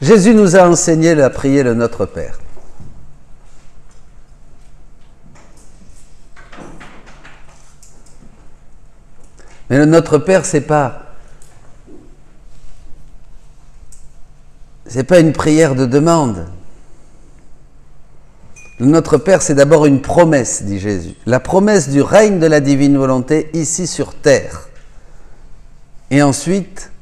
Jésus nous a enseigné à prier le Notre Père. Mais le Notre Père, c'est pas une prière de demande. Le Notre Père, c'est d'abord une promesse, dit Jésus. La promesse du règne de la divine volonté ici sur terre. Et ensuite,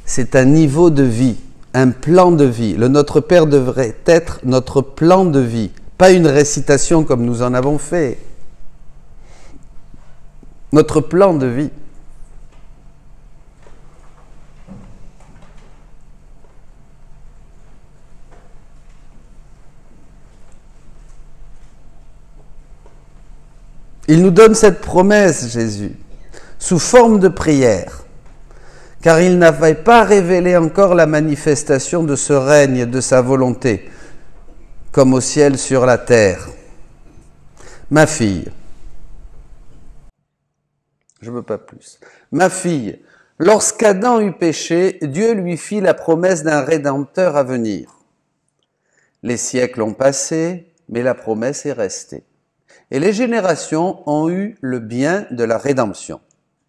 c'est un niveau de vie, un plan de vie. Le Notre Père devrait être notre plan de vie, pas une récitation comme nous en avons fait. Notre plan de vie. Il nous donne cette promesse, Jésus, sous forme de prière, car il n'avait pas révélé encore la manifestation de ce règne, de sa volonté, comme au ciel sur la terre. Ma fille, je ne veux pas plus, ma fille, lorsqu'Adam eut péché, Dieu lui fit la promesse d'un Rédempteur à venir. Les siècles ont passé, mais la promesse est restée. Et les générations ont eu le bien de la rédemption.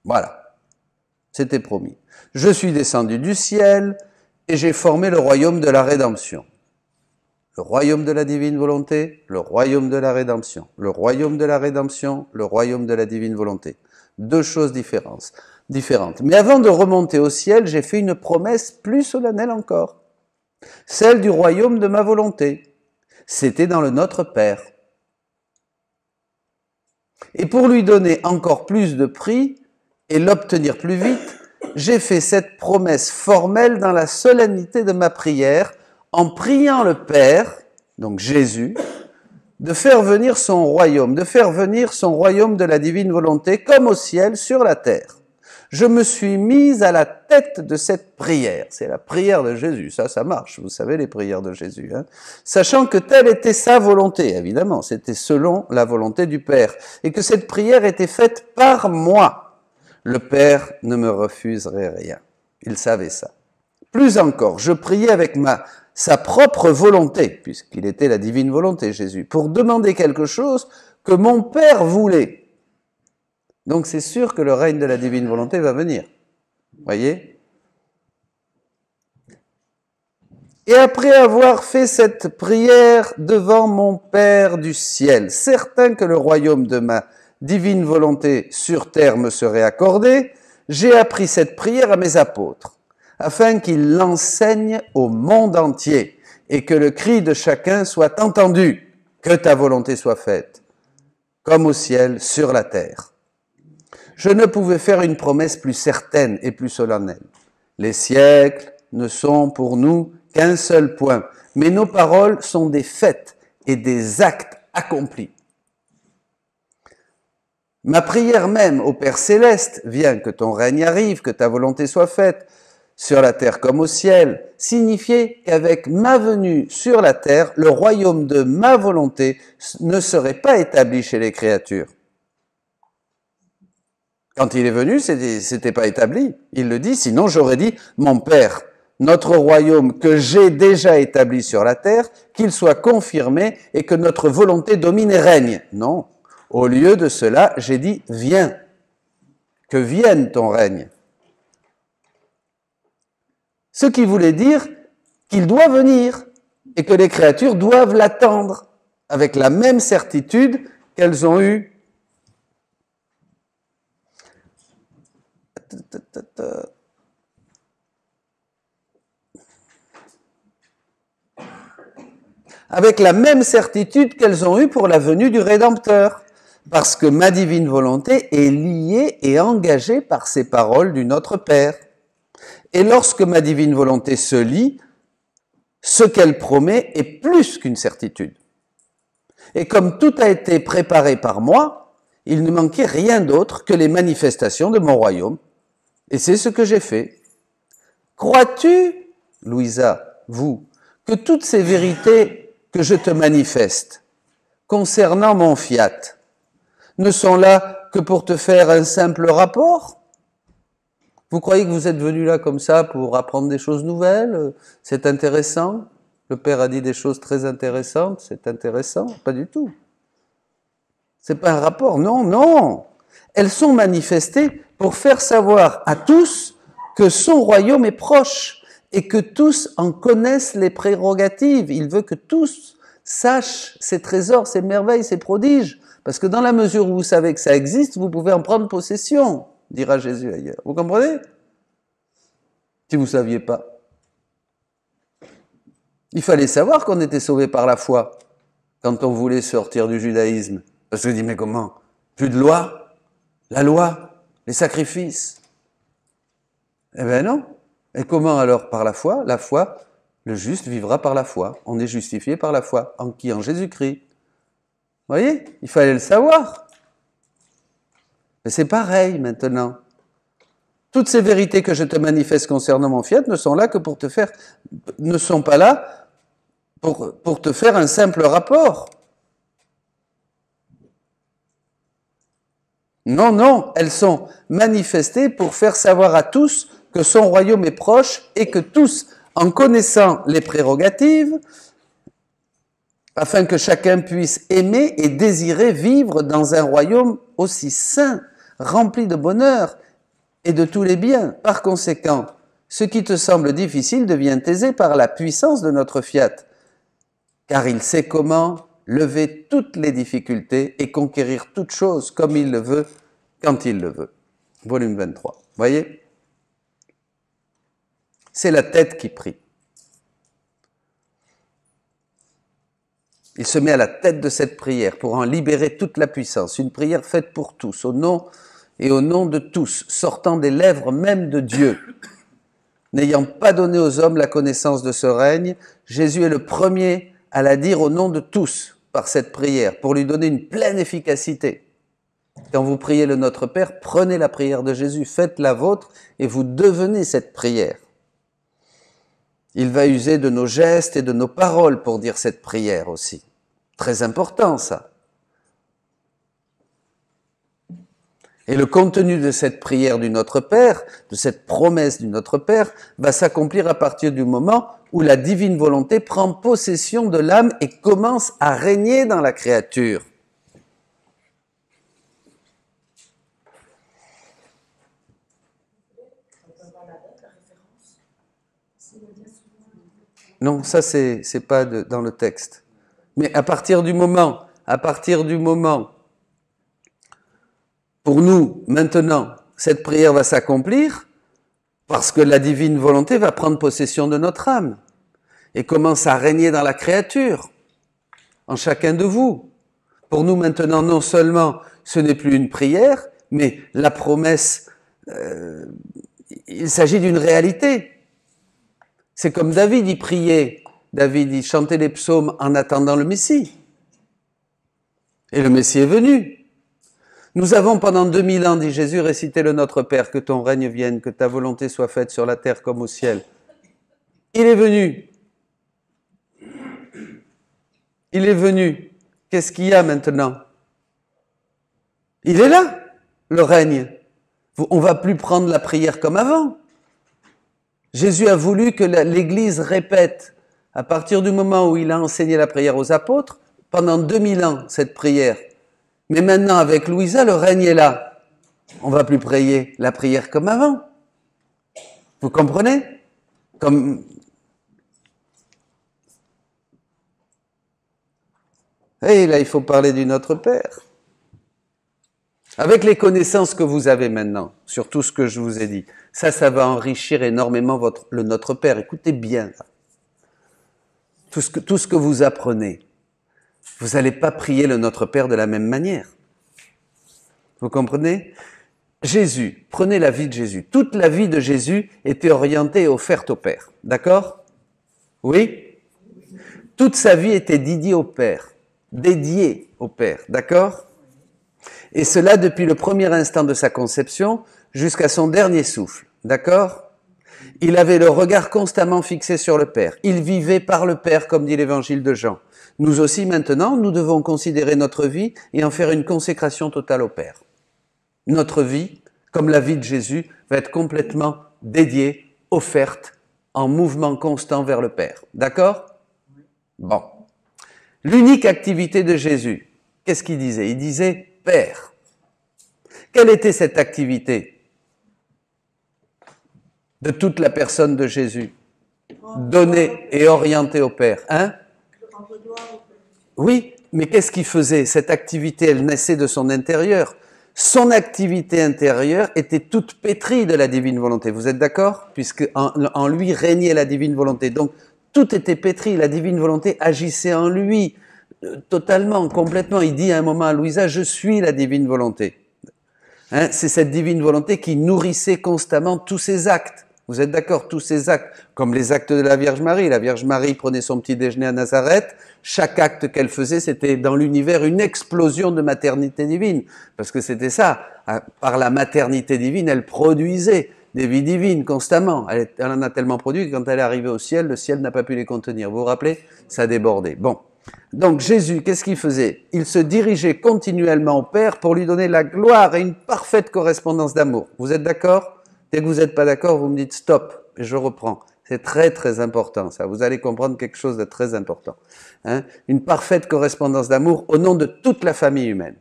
Voilà, c'était promis. Je suis descendu du ciel et j'ai formé le royaume de la rédemption. Le royaume de la divine volonté, le royaume de la rédemption. Le royaume de la rédemption, le royaume de la divine volonté. Deux choses différentes. Mais avant de remonter au ciel, j'ai fait une promesse plus solennelle encore. Celle du royaume de ma volonté. C'était dans le Notre Père. Et pour lui donner encore plus de prix et l'obtenir plus vite, j'ai fait cette promesse formelle dans la solennité de ma prière en priant le Père, donc Jésus, de faire venir son royaume, de la divine volonté comme au ciel sur la terre. Je me suis mise à la tête de cette prière. C'est la prière de Jésus. Ça marche. Vous savez les prières de Jésus. Sachant que telle était sa volonté, évidemment. C'était selon la volonté du Père. Et que cette prière était faite par moi. Le Père ne me refuserait rien. Il savait ça. Plus encore, je priais avec sa propre volonté, puisqu'il était la divine volonté, Jésus, pour demander quelque chose que mon Père voulait. Donc c'est sûr que le règne de la divine volonté va venir. Voyez ? Et après avoir fait cette prière devant mon Père du ciel, certain que le royaume de ma divine volonté sur terre me serait accordé, j'ai appris cette prière à mes apôtres, afin qu'ils l'enseignent au monde entier et que le cri de chacun soit entendu, que ta volonté soit faite, comme au ciel, sur la terre. Je ne pouvais faire une promesse plus certaine et plus solennelle. Les siècles ne sont pour nous qu'un seul point, mais nos paroles sont des faits et des actes accomplis. Ma prière même au Père Céleste, viens que ton règne arrive, que ta volonté soit faite, sur la terre comme au ciel, signifiait qu'avec ma venue sur la terre, le royaume de ma volonté ne serait pas établi chez les créatures. Quand il est venu, c'était pas établi. Il le dit, sinon j'aurais dit, mon Père, notre royaume que j'ai déjà établi sur la terre, qu'il soit confirmé et que notre volonté domine et règne. Non. Au lieu de cela, j'ai dit, viens. Que vienne ton règne. Ce qui voulait dire qu'il doit venir et que les créatures doivent l'attendre avec la même certitude qu'elles ont eue. Avec la même certitude qu'elles ont eue pour la venue du Rédempteur, parce que ma divine volonté est liée et engagée par ces paroles du Notre Père. Et lorsque ma divine volonté se lie, ce qu'elle promet est plus qu'une certitude. Et comme tout a été préparé par moi, il ne manquait rien d'autre que les manifestations de mon royaume. Et c'est ce que j'ai fait. Crois-tu, Louisa, vous, que toutes ces vérités que je te manifeste concernant mon fiat ne sont là que pour te faire un simple rapport? Vous croyez que vous êtes venu là comme ça pour apprendre des choses nouvelles? C'est intéressant? Le Père a dit des choses très intéressantes, c'est intéressant? Pas du tout. C'est pas un rapport, non, non. Elles sont manifestées pour faire savoir à tous que son royaume est proche et que tous en connaissent les prérogatives. Il veut que tous sachent ses trésors, ses merveilles, ses prodiges. Parce que dans la mesure où vous savez que ça existe, vous pouvez en prendre possession, dira Jésus ailleurs. Vous comprenez? Si vous ne saviez pas. Il fallait savoir qu'on était sauvé par la foi quand on voulait sortir du judaïsme. Parce que je dis, mais comment? Plus de loi? La loi? Les sacrifices? Eh bien non. Et comment alors? Par la foi? La foi, le juste vivra par la foi. On est justifié par la foi. En qui? En Jésus-Christ. Vous voyez? Il fallait le savoir. Mais c'est pareil maintenant. Toutes ces vérités que je te manifeste concernant mon fiat ne sont là que pour te faire, ne sont pas là pour te faire un simple rapport. Non, non, elles sont manifestées pour faire savoir à tous que son royaume est proche et que tous, en connaissant les prérogatives, afin que chacun puisse aimer et désirer vivre dans un royaume aussi saint, rempli de bonheur et de tous les biens. Par conséquent, ce qui te semble difficile devient aisé par la puissance de notre fiat, car il sait comment lever toutes les difficultés et conquérir toutes choses comme il le veut, quand il le veut. Volume 23. Voyez? C'est la tête qui prie. Il se met à la tête de cette prière pour en libérer toute la puissance. Une prière faite pour tous, au nom et au nom de tous, sortant des lèvres même de Dieu. N'ayant pas donné aux hommes la connaissance de ce règne, Jésus est le premier à la dire au nom de tous par cette prière, pour lui donner une pleine efficacité. Quand vous priez le Notre Père, prenez la prière de Jésus, faites la vôtre et vous devenez cette prière. Il va user de nos gestes et de nos paroles pour dire cette prière aussi. Très important ça. Et le contenu de cette prière du Notre Père, de cette promesse du Notre Père, va s'accomplir à partir du moment où la divine volonté prend possession de l'âme et commence à régner dans la créature. Non, ça c'est pas dans le texte. Mais à partir du moment, pour nous, maintenant, cette prière va s'accomplir parce que la divine volonté va prendre possession de notre âme et commence à régner dans la créature, en chacun de vous. Pour nous maintenant, non seulement ce n'est plus une prière, mais la promesse, il s'agit d'une réalité. C'est comme David, il priait. David, il chantait les psaumes en attendant le Messie. Et le Messie est venu. Nous avons pendant 2000 ans, dit Jésus, récité le Notre Père, que ton règne vienne, que ta volonté soit faite sur la terre comme au ciel. Il est venu. Il est venu. Qu'est-ce qu'il y a maintenant? Il est là, le règne. On ne va plus prendre la prière comme avant. Jésus a voulu que l'Église répète, à partir du moment où il a enseigné la prière aux apôtres, pendant 2000 ans, cette prière. Mais maintenant, avec Louisa, le règne est là. On ne va plus prier la prière comme avant. Vous comprenez? Et là, il faut parler du Notre Père. Avec les connaissances que vous avez maintenant, sur tout ce que je vous ai dit, ça va enrichir énormément le Notre Père. Écoutez bien, tout ce que vous apprenez. Vous n'allez pas prier le Notre Père de la même manière. Vous comprenez? Jésus, prenez la vie de Jésus. Toute la vie de Jésus était orientée et offerte au Père. D'accord? Oui? Toute sa vie était dédiée au Père. Dédiée au Père. D'accord? Et cela depuis le premier instant de sa conception jusqu'à son dernier souffle. D'accord? Il avait le regard constamment fixé sur le Père. Il vivait par le Père, comme dit l'évangile de Jean. Nous aussi, maintenant, nous devons considérer notre vie et en faire une consécration totale au Père. Notre vie comme la vie de Jésus va être complètement dédiée, offerte, en mouvement constant vers le Père. D'accord? Bon. L'unique activité de Jésus, qu'est-ce qu'il disait? Il disait « Père ». Quelle était cette activité de toute la personne de Jésus? Donnée et orientée au Père. Hein? Oui, mais qu'est-ce qu'il faisait? Cette activité, elle naissait de son intérieur. Son activité intérieure était toute pétrie de la divine volonté. Vous êtes d'accord? Puisque en lui régnait la divine volonté. Donc, tout était pétri. La divine volonté agissait en lui, totalement, complètement. Il dit à un moment à Louisa, je suis la divine volonté. Hein? C'est cette divine volonté qui nourrissait constamment tous ses actes. Vous êtes d'accord? Tous ces actes, comme les actes de la Vierge Marie. La Vierge Marie prenait son petit déjeuner à Nazareth. Chaque acte qu'elle faisait, c'était dans l'univers une explosion de maternité divine. Parce que c'était ça. Par la maternité divine, elle produisait des vies divines constamment. Elle en a tellement produit que quand elle est arrivée au ciel, le ciel n'a pas pu les contenir. Vous vous rappelez? Ça débordait. Bon. Donc Jésus, qu'est-ce qu'il faisait? Il se dirigeait continuellement au Père pour lui donner la gloire et une parfaite correspondance d'amour. Vous êtes d'accord? Dès que vous n'êtes pas d'accord, vous me dites stop, et je reprends. C'est très très important ça, vous allez comprendre quelque chose de très important. Hein? Une parfaite correspondance d'amour au nom de toute la famille humaine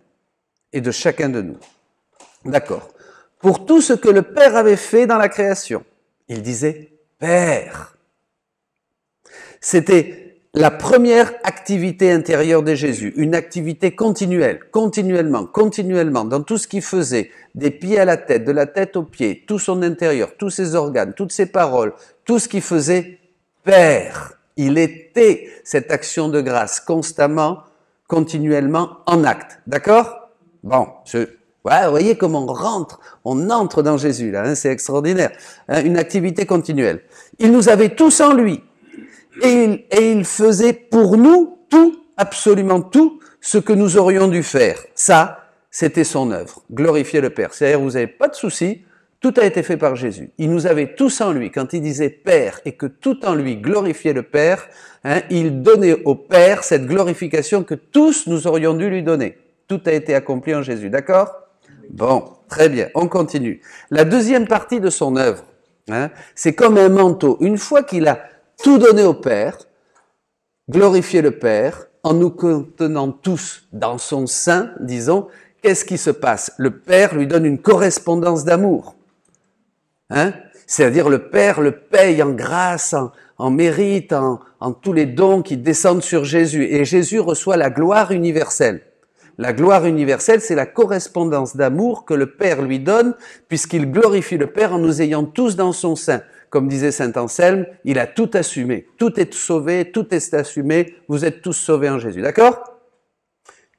et de chacun de nous. D'accord. Pour tout ce que le Père avait fait dans la création, il disait « Père ». C'était la première activité intérieure de Jésus, une activité continuelle, continuellement, dans tout ce qu'il faisait, des pieds à la tête, de la tête aux pieds, tout son intérieur, tous ses organes, toutes ses paroles, tout ce qu'il faisait, Père. Il était cette action de grâce constamment, continuellement en acte. D'accord? Bon, ouais, vous voyez comment on entre dans Jésus là, hein, c'est extraordinaire. Hein, une activité continuelle. Il nous avait tous en lui. Et il faisait pour nous tout, absolument tout, ce que nous aurions dû faire. Ça, c'était son œuvre. Glorifier le Père. C'est-à-dire, vous n'avez pas de souci, tout a été fait par Jésus. Il nous avait tous en lui. Quand il disait Père et que tout en lui glorifiait le Père, hein, il donnait au Père cette glorification que tous nous aurions dû lui donner. Tout a été accompli en Jésus. D'accord? Bon, très bien. On continue. La deuxième partie de son œuvre, hein, c'est comme un manteau. Une fois qu'il a tout donner au Père, glorifier le Père, en nous contenant tous dans son sein, disons, qu'est-ce qui se passe? Le Père lui donne une correspondance d'amour. Hein? C'est-à-dire le Père le paye en grâce, en mérite, en tous les dons qui descendent sur Jésus. Et Jésus reçoit la gloire universelle. La gloire universelle, c'est la correspondance d'amour que le Père lui donne, puisqu'il glorifie le Père en nous ayant tous dans son sein. Comme disait saint Anselme, il a tout assumé. Tout est sauvé, tout est assumé, vous êtes tous sauvés en Jésus. D'accord?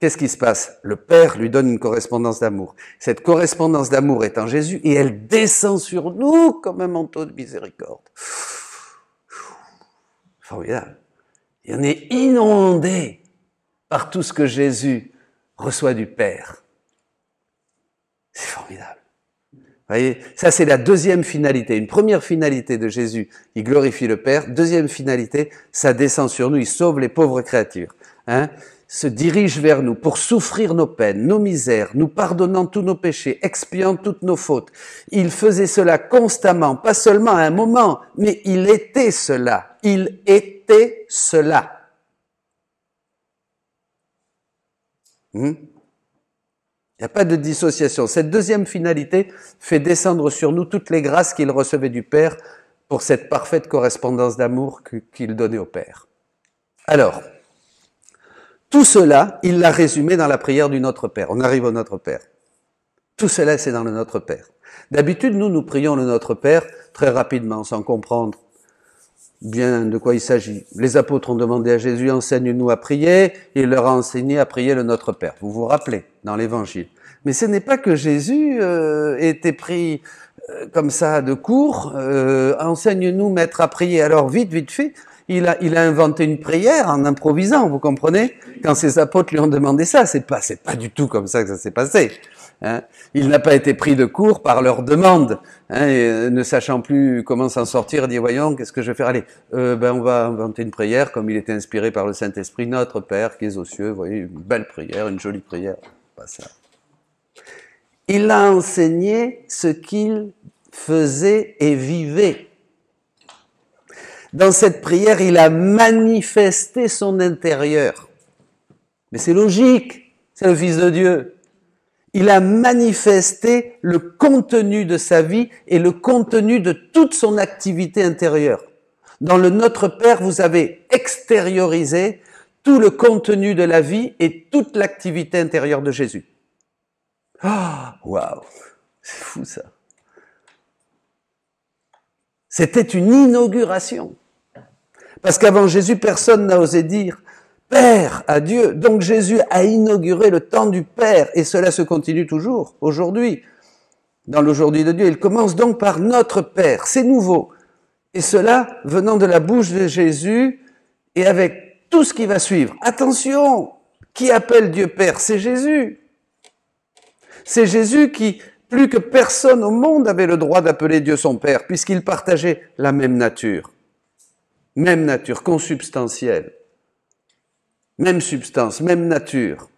Qu'est-ce qui se passe? Le Père lui donne une correspondance d'amour. Cette correspondance d'amour est en Jésus et elle descend sur nous comme un manteau de miséricorde. Formidable. Et on est inondé par tout ce que Jésus reçoit du Père. C'est formidable. Vous voyez, ça c'est la deuxième finalité. Une première finalité de Jésus, il glorifie le Père. Deuxième finalité, ça descend sur nous, il sauve les pauvres créatures. Hein, se dirige vers nous pour souffrir nos peines, nos misères, nous pardonnant tous nos péchés, expiant toutes nos fautes. Il faisait cela constamment, pas seulement à un moment, mais il était cela. Il était cela. Il n'y a pas de dissociation. Cette deuxième finalité fait descendre sur nous toutes les grâces qu'il recevait du Père pour cette parfaite correspondance d'amour qu'il donnait au Père. Alors, tout cela, il l'a résumé dans la prière du Notre Père. On arrive au Notre Père. Tout cela, c'est dans le Notre Père. D'habitude, nous prions le Notre Père très rapidement, sans comprendre bien de quoi il s'agit. Les apôtres ont demandé à Jésus, enseigne-nous à prier, et il leur a enseigné à prier le Notre Père. Vous vous rappelez, dans l'Évangile. Mais ce n'est pas que Jésus ait été pris comme ça de court, enseigne-nous, maître, à prier. Alors vite fait, il a inventé une prière en improvisant, vous comprenez? Quand ses apôtres lui ont demandé ça, c'est pas du tout comme ça que ça s'est passé. Hein, il n'a pas été pris de court par leur demande, hein, et, ne sachant plus comment s'en sortir, il dit voyons, qu'est-ce que je vais faire? Allez, on va inventer une prière comme il était inspiré par le Saint-Esprit, Notre Père qui es aux cieux, vous voyez, une belle prière, une jolie prière, pas ça. Il a enseigné ce qu'il faisait et vivait. Dans cette prière, il a manifesté son intérieur. Mais c'est logique, c'est le Fils de Dieu. Il a manifesté le contenu de sa vie et le contenu de toute son activité intérieure. Dans le Notre Père, vous avez extériorisé tout le contenu de la vie et toute l'activité intérieure de Jésus. Ah, waouh, c'est fou ça. C'était une inauguration. Parce qu'avant Jésus, personne n'a osé dire Père à Dieu. Donc Jésus a inauguré le temps du Père et cela se continue toujours aujourd'hui. Dans l'aujourd'hui de Dieu, il commence donc par notre Père. C'est nouveau. Et cela venant de la bouche de Jésus et avec tout ce qui va suivre. Attention, qui appelle Dieu Père? C'est Jésus. C'est Jésus qui, plus que personne au monde, avait le droit d'appeler Dieu son Père, puisqu'il partageait la même nature. Même nature, consubstantielle. Même substance, même nature.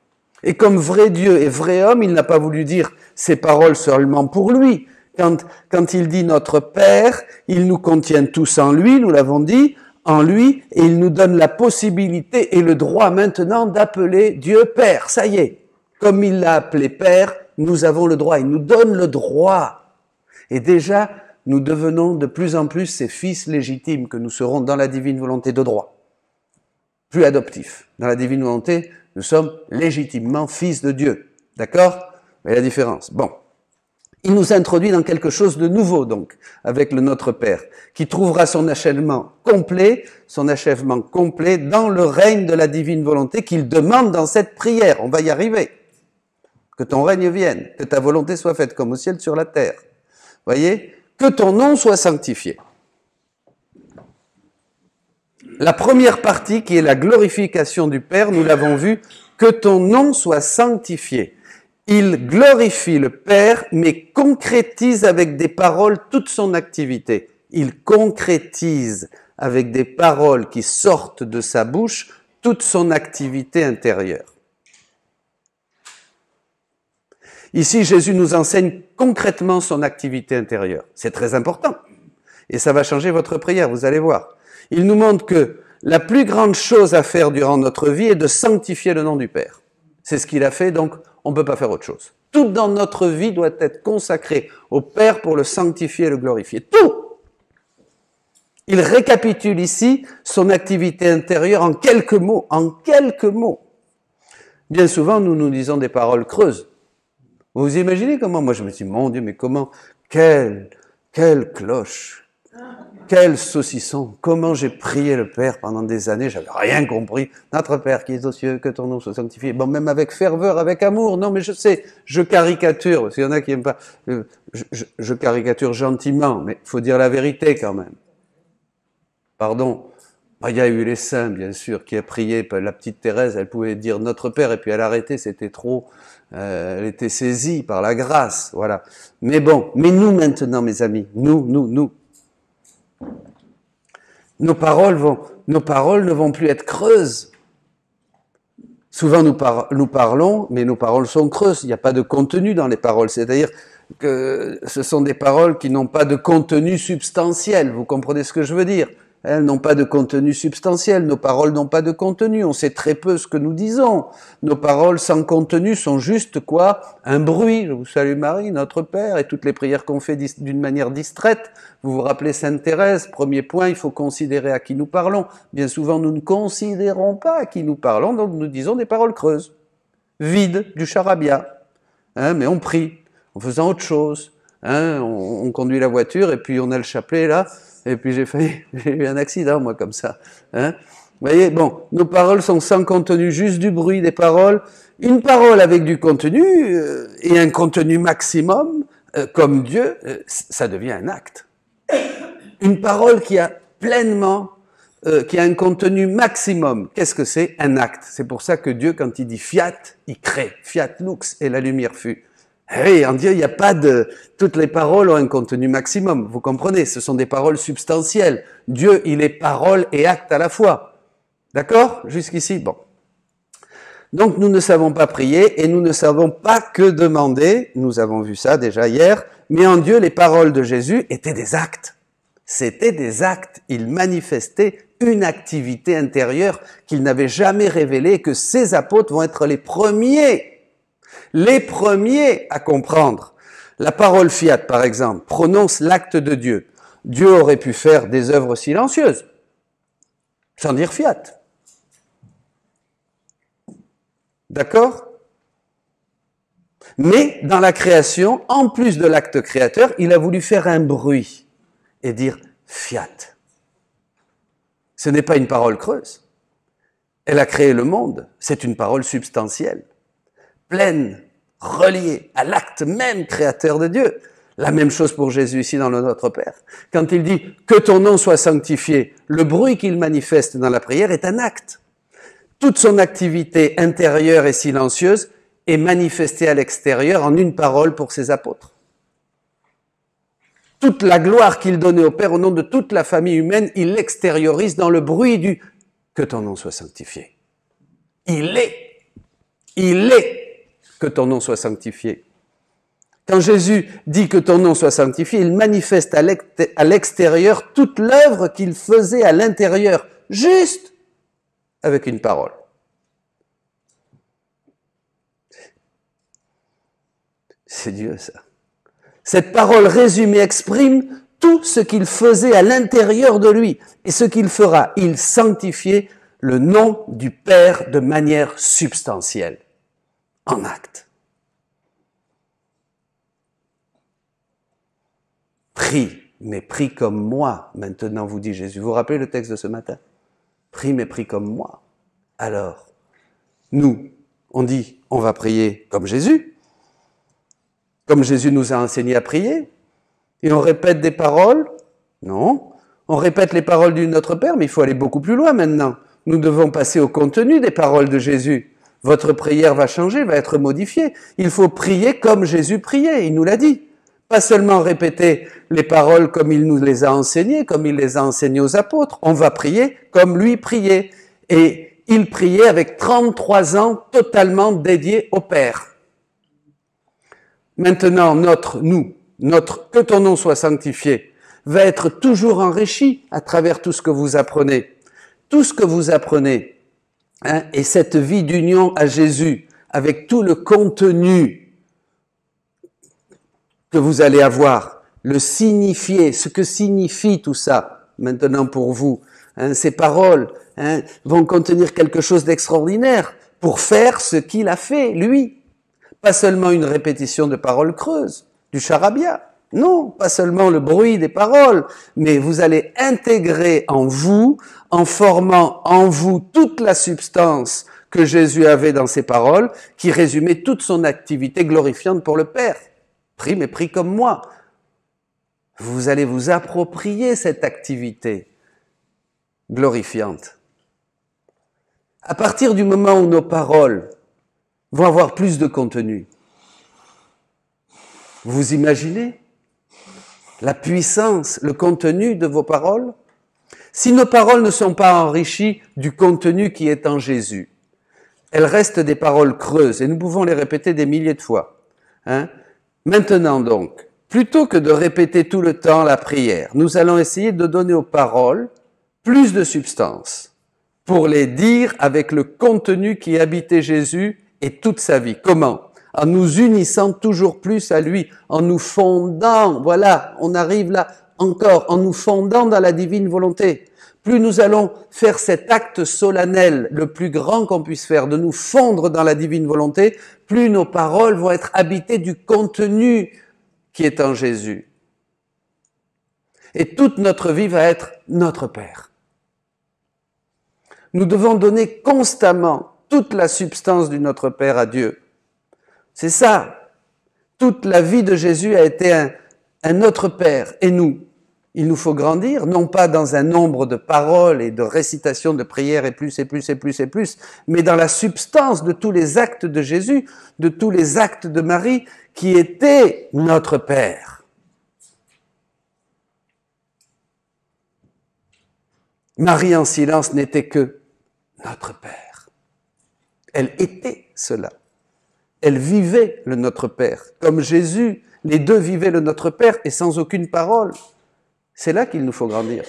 Et comme vrai Dieu et vrai homme, il n'a pas voulu dire ces paroles seulement pour lui. Quand il dit notre Père, il nous contient tous en lui, nous l'avons dit, en lui, et il nous donne la possibilité et le droit maintenant d'appeler Dieu Père. Ça y est, comme il l'a appelé Père, nous avons le droit, il nous donne le droit. Et déjà, nous devenons de plus en plus ses fils légitimes que nous serons dans la divine volonté de droit. Plus adoptifs. Dans la divine volonté, nous sommes légitimement fils de Dieu. D'accord? Vous voyez la différence? Bon. Il nous introduit dans quelque chose de nouveau, donc, avec le Notre Père, qui trouvera son achèvement complet dans le règne de la divine volonté qu'il demande dans cette prière. On va y arriver. Que ton règne vienne, que ta volonté soit faite comme au ciel sur la terre. Voyez? Que ton nom soit sanctifié. La première partie, qui est la glorification du Père, nous l'avons vu, que ton nom soit sanctifié. Il glorifie le Père, mais concrétise avec des paroles toute son activité. Il concrétise avec des paroles qui sortent de sa bouche toute son activité intérieure. Ici, Jésus nous enseigne concrètement son activité intérieure. C'est très important. Et ça va changer votre prière, vous allez voir. Il nous montre que la plus grande chose à faire durant notre vie est de sanctifier le nom du Père. C'est ce qu'il a fait, donc on ne peut pas faire autre chose. Tout dans notre vie doit être consacré au Père pour le sanctifier et le glorifier. Tout! Il récapitule ici son activité intérieure en quelques mots. En quelques mots. Bien souvent, nous nous disons des paroles creuses. Vous imaginez comment? Moi, je me dis, mon Dieu, mais comment? Quelle cloche! Quel saucisson! Comment j'ai prié le Père pendant des années, j'avais rien compris. Notre Père qui est aux cieux, que ton nom soit sanctifié. Bon, même avec ferveur, avec amour. Non, mais je sais, je caricature, parce qu'il y en a qui n'aiment pas. Je caricature gentiment, mais il faut dire la vérité quand même. Pardon. Il y a eu les saints, bien sûr, qui a prié. La petite Thérèse, elle pouvait dire Notre Père, et puis elle arrêtait, c'était trop. Elle était saisie par la grâce, voilà. Mais bon, mais nous maintenant, mes amis, nous. Nos paroles ne vont plus être creuses. Souvent nous parlons, mais nos paroles sont creuses. Il n'y a pas de contenu dans les paroles. C'est-à-dire que ce sont des paroles qui n'ont pas de contenu substantiel. Vous comprenez ce que je veux dire? Elles n'ont pas de contenu substantiel. Nos paroles n'ont pas de contenu. On sait très peu ce que nous disons. Nos paroles sans contenu sont juste quoi? Un bruit. Je vous salue Marie, notre Père, et toutes les prières qu'on fait d'une manière distraite. Vous vous rappelez Sainte Thérèse? Premier point, il faut considérer à qui nous parlons. Bien souvent, nous ne considérons pas à qui nous parlons, donc nous disons des paroles creuses, vides, du charabia. Mais on prie, en faisant autre chose. On conduit la voiture, et puis on a le chapelet là, et puis j'ai eu un accident, moi, comme ça. Vous voyez, bon, nos paroles sont sans contenu, juste du bruit des paroles. Une parole avec du contenu, et un contenu maximum, comme Dieu, ça devient un acte. Une parole qui a pleinement, qui a un contenu maximum, qu'est-ce que c'est? Un acte. C'est pour ça que Dieu, quand il dit fiat, il crée. Fiat lux, et la lumière fut. Oui, en Dieu, il n'y a pas de... Toutes les paroles ont un contenu maximum, vous comprenez? Ce sont des paroles substantielles. Dieu, il est parole et acte à la fois. D'accord? Jusqu'ici, bon. Donc nous ne savons pas prier et nous ne savons pas que demander. Nous avons vu ça déjà hier. Mais en Dieu, les paroles de Jésus étaient des actes. C'était des actes. Il manifestait une activité intérieure qu'il n'avait jamais révélée, que ses apôtres vont être les premiers à comprendre. La parole fiat, par exemple, prononce l'acte de Dieu. Dieu aurait pu faire des œuvres silencieuses, sans dire fiat. D'accord? Mais dans la création, en plus de l'acte créateur, il a voulu faire un bruit et dire fiat. Ce n'est pas une parole creuse. Elle a créé le monde. C'est une parole substantielle, pleine, reliée à l'acte même créateur de Dieu. La même chose pour Jésus ici dans le Notre Père. Quand il dit « que ton nom soit sanctifié », le bruit qu'il manifeste dans la prière est un acte. Toute son activité intérieure et silencieuse est manifestée à l'extérieur en une parole pour ses apôtres. Toute la gloire qu'il donnait au Père au nom de toute la famille humaine, il l'extériorise dans le bruit du « que ton nom soit sanctifié ». Il est que ton nom soit sanctifié. Quand Jésus dit que ton nom soit sanctifié, il manifeste à l'extérieur toute l'œuvre qu'il faisait à l'intérieur, juste avec une parole. C'est Dieu, ça. Cette parole résumée exprime tout ce qu'il faisait à l'intérieur de lui et ce qu'il fera. Il sanctifiait le nom du Père de manière substantielle, en acte. Prie, mais prie comme moi, maintenant, vous dit Jésus. Vous vous rappelez le texte de ce matin? Prie, mais prie comme moi. Alors, nous, on dit, on va prier comme Jésus nous a enseigné à prier, et on répète des paroles. Non, on répète les paroles du Notre Père, mais il faut aller beaucoup plus loin maintenant. Nous devons passer au contenu des paroles de Jésus. Votre prière va changer, va être modifiée. Il faut prier comme Jésus priait, il nous l'a dit. Pas seulement répéter les paroles comme il nous les a enseignées, comme il les a enseignées aux apôtres. On va prier comme lui priait. Et il priait avec 33 ans totalement dédiés au Père. Maintenant, notre que ton nom soit sanctifié, va être toujours enrichi à travers tout ce que vous apprenez. Tout ce que vous apprenez, hein, et cette vie d'union à Jésus, avec tout le contenu que vous allez avoir, le signifier, ce que signifie tout ça, maintenant pour vous. Hein, ces paroles vont contenir quelque chose d'extraordinaire pour faire ce qu'il a fait, lui. Pas seulement une répétition de paroles creuses, du charabia. Non, pas seulement le bruit des paroles, mais vous allez intégrer en vous, en formant en vous toute la substance que Jésus avait dans ses paroles, qui résumait toute son activité glorifiante pour le Père. Prie, mais prie comme moi. Vous allez vous approprier cette activité glorifiante. À partir du moment où nos paroles vont avoir plus de contenu, vous imaginez la puissance, le contenu de vos paroles? Si nos paroles ne sont pas enrichies du contenu qui est en Jésus, elles restent des paroles creuses et nous pouvons les répéter des milliers de fois. Hein? Maintenant donc, plutôt que de répéter tout le temps la prière, nous allons essayer de donner aux paroles plus de substance pour les dire avec le contenu qui habitait Jésus et toute sa vie. Comment? En nous unissant toujours plus à lui, en nous fondant, voilà, on arrive là encore, en nous fondant dans la divine volonté. Plus nous allons faire cet acte solennel, le plus grand qu'on puisse faire, de nous fondre dans la divine volonté, plus nos paroles vont être habitées du contenu qui est en Jésus. Et toute notre vie va être notre Père. Nous devons donner constamment toute la substance du Notre Père à Dieu. C'est ça. Toute la vie de Jésus a été un Notre Père. Et nous, il nous faut grandir, non pas dans un nombre de paroles et de récitations de prières et plus, mais dans la substance de tous les actes de Jésus, de tous les actes de Marie qui étaient notre Père. Marie en silence n'était que notre Père. Elle était cela. Elle vivait le Notre Père. Comme Jésus, les deux vivaient le Notre Père et sans aucune parole. C'est là qu'il nous faut grandir.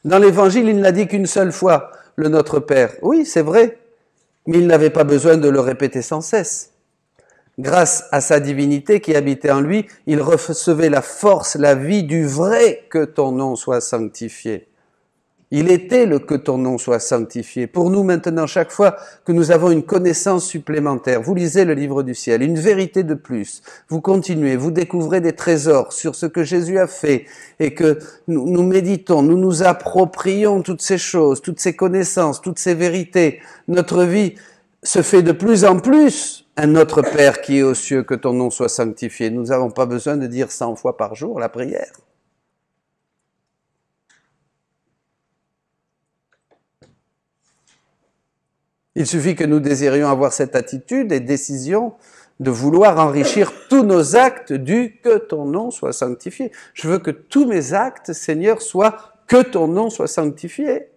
Dans l'Évangile, il ne l'a dit qu'une seule fois, le Notre Père. Oui, c'est vrai, mais il n'avait pas besoin de le répéter sans cesse. Grâce à sa divinité qui habitait en lui, il recevait la force, la vie du vrai « que ton nom soit sanctifié ». Il était le « que ton nom soit sanctifié ». Pour nous maintenant, chaque fois que nous avons une connaissance supplémentaire, vous lisez le livre du ciel, une vérité de plus, vous continuez, vous découvrez des trésors sur ce que Jésus a fait et que nous méditons, nous nous approprions toutes ces choses, toutes ces connaissances, toutes ces vérités. Notre vie se fait de plus en plus un Notre Père qui est aux cieux, que ton nom soit sanctifié. Nous n'avons pas besoin de dire 100 fois par jour la prière. Il suffit que nous désirions avoir cette attitude et décision de vouloir enrichir tous nos actes du « que ton nom soit sanctifié ». Je veux que tous mes actes, Seigneur, soient « que ton nom soit sanctifié ».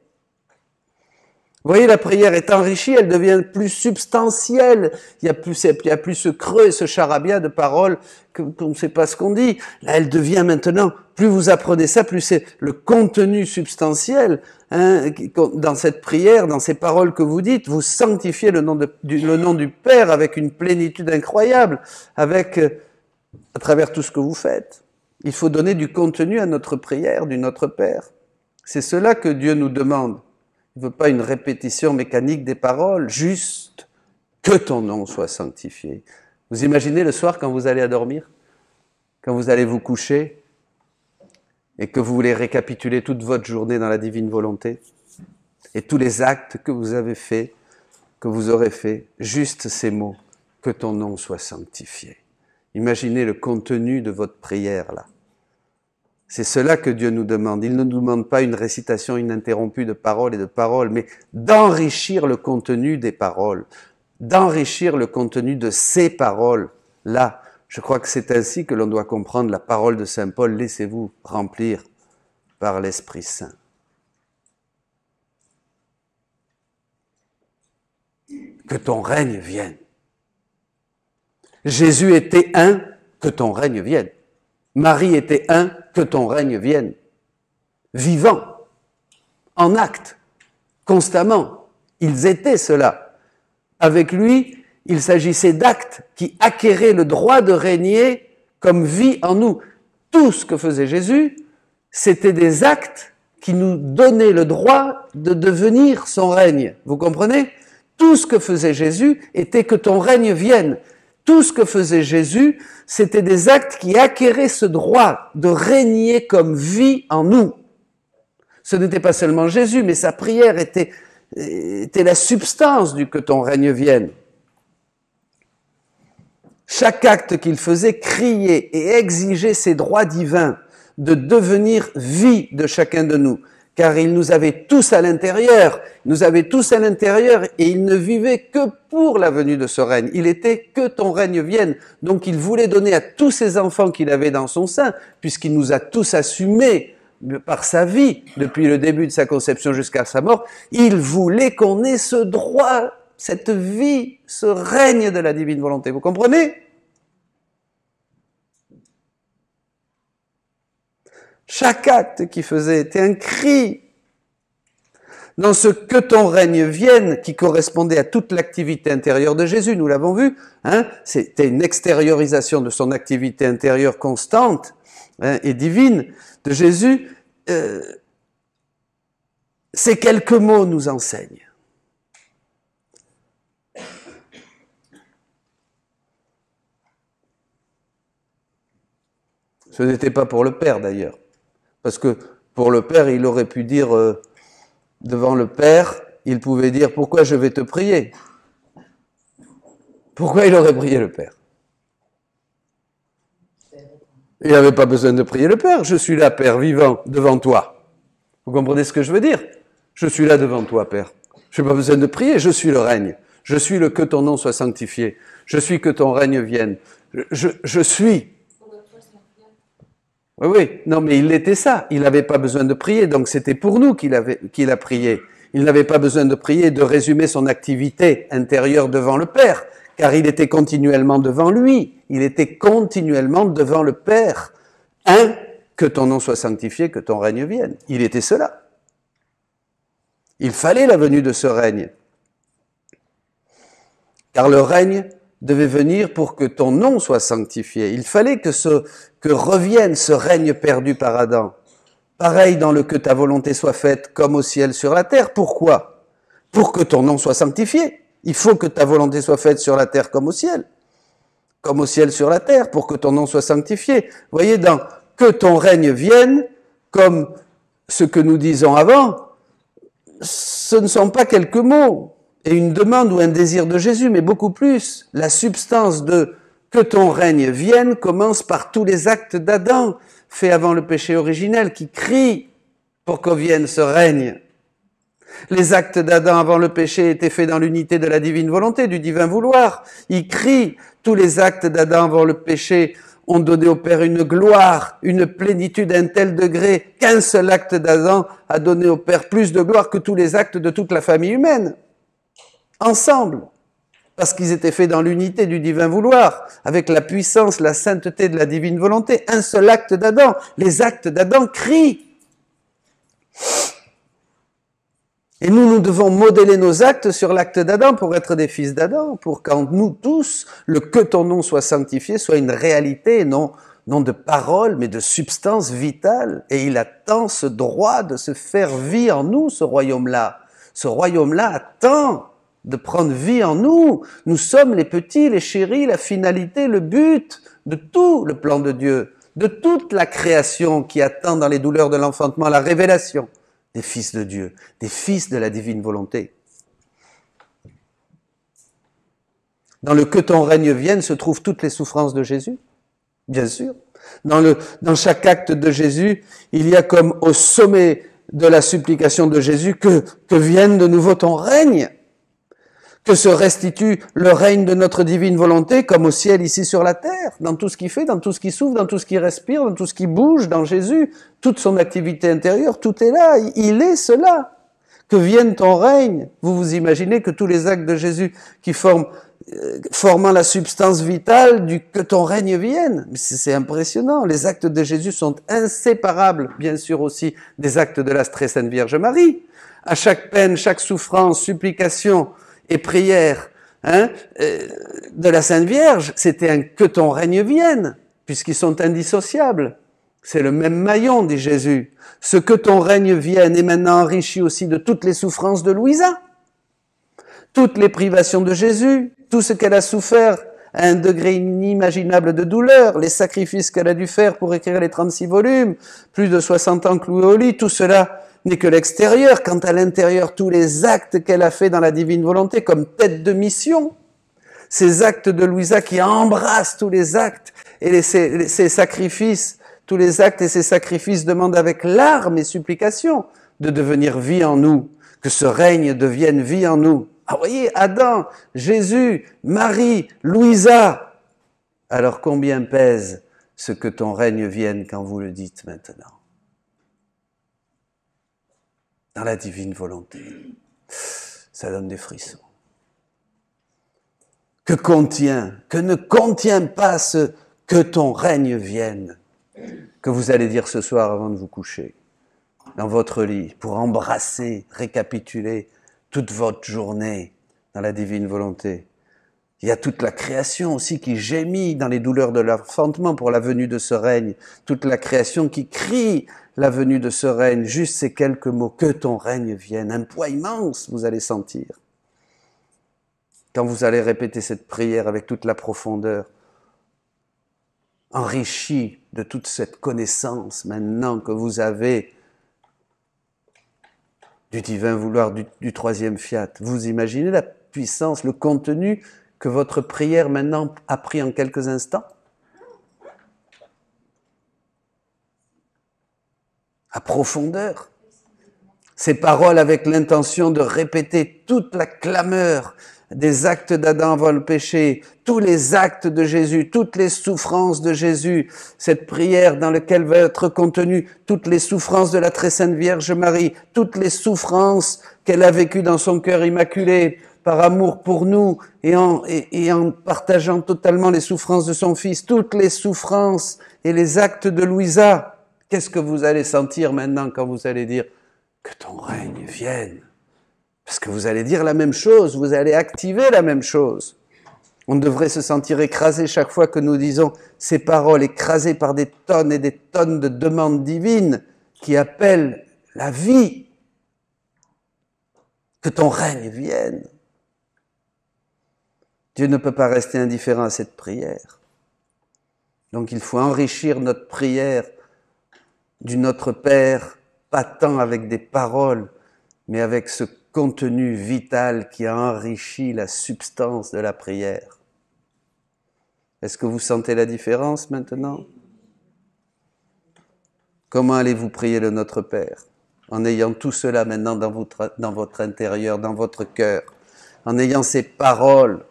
Vous voyez, la prière est enrichie, elle devient plus substantielle. Il n'y a plus ce creux et ce charabia de paroles qu'on ne sait pas ce qu'on dit. Là, elle devient maintenant, plus vous apprenez ça, plus c'est le contenu substantiel. Dans cette prière, dans ces paroles que vous dites, vous sanctifiez le nom du Père avec une plénitude incroyable, à travers tout ce que vous faites. Il faut donner du contenu à notre prière, du Notre Père. C'est cela que Dieu nous demande. Il ne veut pas une répétition mécanique des paroles, juste que ton nom soit sanctifié. Vous imaginez le soir quand vous allez à dormir, quand vous allez vous coucher et que vous voulez récapituler toute votre journée dans la divine volonté et tous les actes que vous avez faits, que vous aurez faits, juste ces mots, que ton nom soit sanctifié. Imaginez le contenu de votre prière là. C'est cela que Dieu nous demande. Il ne nous demande pas une récitation ininterrompue de paroles et de paroles, mais d'enrichir le contenu des paroles, d'enrichir le contenu de ces paroles. Là, je crois que c'est ainsi que l'on doit comprendre la parole de Saint Paul. Laissez-vous remplir par l'Esprit Saint. Que ton règne vienne. Jésus était un, que ton règne vienne. Marie était un, que ton règne vienne. Vivant, en acte, constamment. Ils étaient cela. Avec lui, il s'agissait d'actes qui acquéraient le droit de régner comme vie en nous. Tout ce que faisait Jésus, c'était des actes qui nous donnaient le droit de devenir son règne. Vous comprenez? Tout ce que faisait Jésus était que ton règne vienne. Tout ce que faisait Jésus, c'était des actes qui acquéraient ce droit de régner comme vie en nous. Ce n'était pas seulement Jésus, mais sa prière était la substance du que ton règne vienne. Chaque acte qu'il faisait criait et exigeait ses droits divins de devenir vie de chacun de nous. Car il nous avait tous à l'intérieur, et il ne vivait que pour la venue de ce règne. Il était que ton règne vienne. Donc il voulait donner à tous ces enfants qu'il avait dans son sein, puisqu'il nous a tous assumés par sa vie, depuis le début de sa conception jusqu'à sa mort, il voulait qu'on ait ce droit, cette vie, ce règne de la divine volonté. Vous comprenez ? Chaque acte qu'il faisait était un cri. Dans ce que ton règne vienne, qui correspondait à toute l'activité intérieure de Jésus, nous l'avons vu, c'était une extériorisation de son activité intérieure constante et divine de Jésus. Ces quelques mots nous enseignent. Ce n'était pas pour le Père d'ailleurs. Parce que pour le Père, il aurait pu dire, devant le Père, il pouvait dire « Pourquoi je vais te prier ?» Pourquoi il aurait prié le Père? Il n'avait pas besoin de prier le Père. Je suis là, Père, vivant, devant toi. Vous comprenez ce que je veux dire? Je suis là devant toi, Père. Je n'ai pas besoin de prier, je suis le règne. Je suis le que ton nom soit sanctifié. Je suis que ton règne vienne. Je suis... Oui, non, mais il était ça. Il n'avait pas besoin de prier, donc c'était pour nous qu'il a prié. il n'avait pas besoin de prier et de résumer son activité intérieure devant le Père, car il était continuellement devant lui, il était continuellement devant le Père. Que ton nom soit sanctifié, que ton règne vienne. Il était cela. Il fallait la venue de ce règne. Car le règne devait venir pour que ton nom soit sanctifié. Il fallait que revienne ce règne perdu par Adam. Pareil dans le que ta volonté soit faite comme au ciel sur la terre. Pourquoi? Pour que ton nom soit sanctifié. Il faut que ta volonté soit faite sur la terre comme au ciel. Comme au ciel sur la terre, pour que ton nom soit sanctifié. Vous voyez, dans que ton règne vienne, comme ce que nous disons avant, ce ne sont pas quelques mots et une demande ou un désir de Jésus, mais beaucoup plus. La substance de que ton règne vienne commence par tous les actes d'Adam, faits avant le péché originel, qui crient pour que vienne ce règne. Les actes d'Adam avant le péché étaient faits dans l'unité de la divine volonté, du divin vouloir. Ils crient. Tous les actes d'Adam avant le péché ont donné au Père une gloire, une plénitude à un tel degré qu'un seul acte d'Adam a donné au Père plus de gloire que tous les actes de toute la famille humaine. Ensemble. Parce qu'ils étaient faits dans l'unité du divin vouloir, avec la puissance, la sainteté de la divine volonté. Un seul acte d'Adam. Les actes d'Adam crient. Et nous devons modeler nos actes sur l'acte d'Adam pour être des fils d'Adam, pour qu'en nous tous, le que ton nom soit sanctifié soit une réalité, non de parole, mais de substance vitale. Et il attend ce droit de se faire vie en nous, ce royaume-là. Ce royaume-là attend de prendre vie en nous. Nous sommes les petits, les chéris, la finalité, le but de tout le plan de Dieu, de toute la création qui attend dans les douleurs de l'enfantement la révélation des fils de Dieu, des fils de la divine volonté. Dans le que ton règne vienne se trouvent toutes les souffrances de Jésus, bien sûr. Dans chaque acte de Jésus, il y a comme au sommet de la supplication de Jésus que vienne de nouveau ton règne, que se restitue le règne de notre divine volonté comme au ciel ici sur la terre, dans tout ce qu'il fait, dans tout ce qui souffle, dans tout ce qui respire, dans tout ce qui bouge, dans Jésus, toute son activité intérieure, tout est là, il est cela. Que vienne ton règne. Vous vous imaginez que tous les actes de Jésus qui formant la substance vitale du que ton règne vienne. C'est impressionnant. Les actes de Jésus sont inséparables, bien sûr aussi, des actes de la très sainte Vierge Marie. À chaque peine, chaque souffrance, supplication et prière de la Sainte Vierge, c'était un que ton règne vienne, puisqu'ils sont indissociables. C'est le même maillon, dit Jésus. Ce que ton règne vienne est maintenant enrichi aussi de toutes les souffrances de Louisa, toutes les privations de Jésus, tout ce qu'elle a souffert à un degré inimaginable de douleur, les sacrifices qu'elle a dû faire pour écrire les 36 volumes, plus de 60 ans cloués au lit, tout cela n'est que l'extérieur. Quant à l'intérieur, tous les actes qu'elle a fait dans la divine volonté comme tête de mission, ces actes de Louisa qui embrassent tous les actes et ces sacrifices, tous les actes et ces sacrifices demandent avec larmes et supplications de devenir vie en nous, que ce règne devienne vie en nous. Ah, voyez, Adam, Jésus, Marie, Louisa. Alors combien pèse ce que ton règne vienne quand vous le dites maintenant? Dans la divine volonté. Ça donne des frissons. Que ne contient pas ce que ton règne vienne, que vous allez dire ce soir avant de vous coucher, dans votre lit, pour embrasser, récapituler toute votre journée dans la divine volonté. Il y a toute la création aussi qui gémit dans les douleurs de l'enfantement pour la venue de ce règne. Toute la création qui crie la venue de ce règne. Juste ces quelques mots, que ton règne vienne. Un poids immense, vous allez sentir. Quand vous allez répéter cette prière avec toute la profondeur, enrichi de toute cette connaissance maintenant que vous avez du divin vouloir du troisième fiat. Vous imaginez la puissance, le contenu que votre prière maintenant a pris en quelques instants? À profondeur. ces paroles avec l'intention de répéter toute la clameur des actes d'Adam avant le péché, tous les actes de Jésus, toutes les souffrances de Jésus, cette prière dans laquelle va être contenue toutes les souffrances de la très sainte Vierge Marie, toutes les souffrances qu'elle a vécues dans son cœur immaculé, par amour pour nous, et en partageant totalement les souffrances de son Fils, toutes les souffrances et les actes de Louisa. Qu'est-ce que vous allez sentir maintenant quand vous allez dire « Que ton règne vienne » ? Parce que vous allez dire la même chose, vous allez activer la même chose. On devrait se sentir écrasé chaque fois que nous disons ces paroles, écrasées par des tonnes et des tonnes de demandes divines qui appellent la vie. Que ton règne vienne. Dieu ne peut pas rester indifférent à cette prière. Donc il faut enrichir notre prière du Notre Père, pas tant avec des paroles, mais avec ce contenu vital qui a enrichi la substance de la prière. Est-ce que vous sentez la différence maintenant? Comment allez-vous prier le Notre Père? En ayant tout cela maintenant dans votre intérieur, dans votre cœur, en ayant ces paroles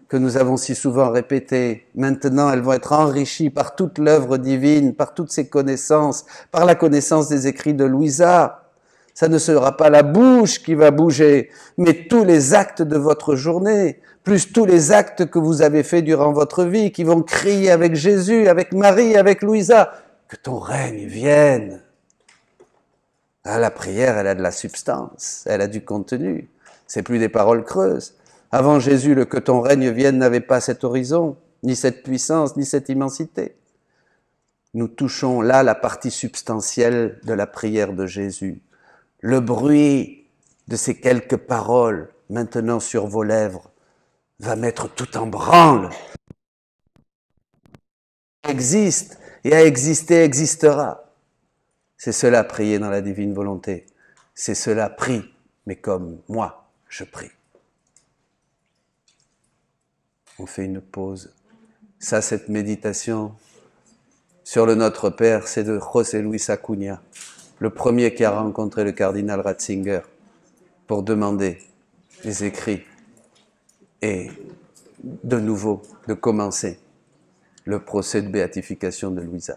que nous avons si souvent répétées. Maintenant, elles vont être enrichies par toute l'œuvre divine, par toutes ces connaissances, par la connaissance des écrits de Louisa. Ça ne sera pas la bouche qui va bouger, mais tous les actes de votre journée, plus tous les actes que vous avez faits durant votre vie, qui vont crier avec Jésus, avec Marie, avec Louisa, que ton règne vienne. Ah, la prière, elle a de la substance, elle a du contenu. C'est plus des paroles creuses. Avant Jésus, le que ton règne vienne n'avait pas cet horizon, ni cette puissance, ni cette immensité. Nous touchons là la partie substantielle de la prière de Jésus. Le bruit de ces quelques paroles maintenant sur vos lèvres va mettre tout en branle. Existe et a existé, existera. C'est cela prier dans la divine volonté. C'est cela prie, mais comme moi je prie. On fait une pause. Ça, cette méditation sur le Notre Père, c'est de José Luis Acuña, le premier qui a rencontré le cardinal Ratzinger pour demander les écrits et de nouveau de commencer le procès de béatification de Louisa.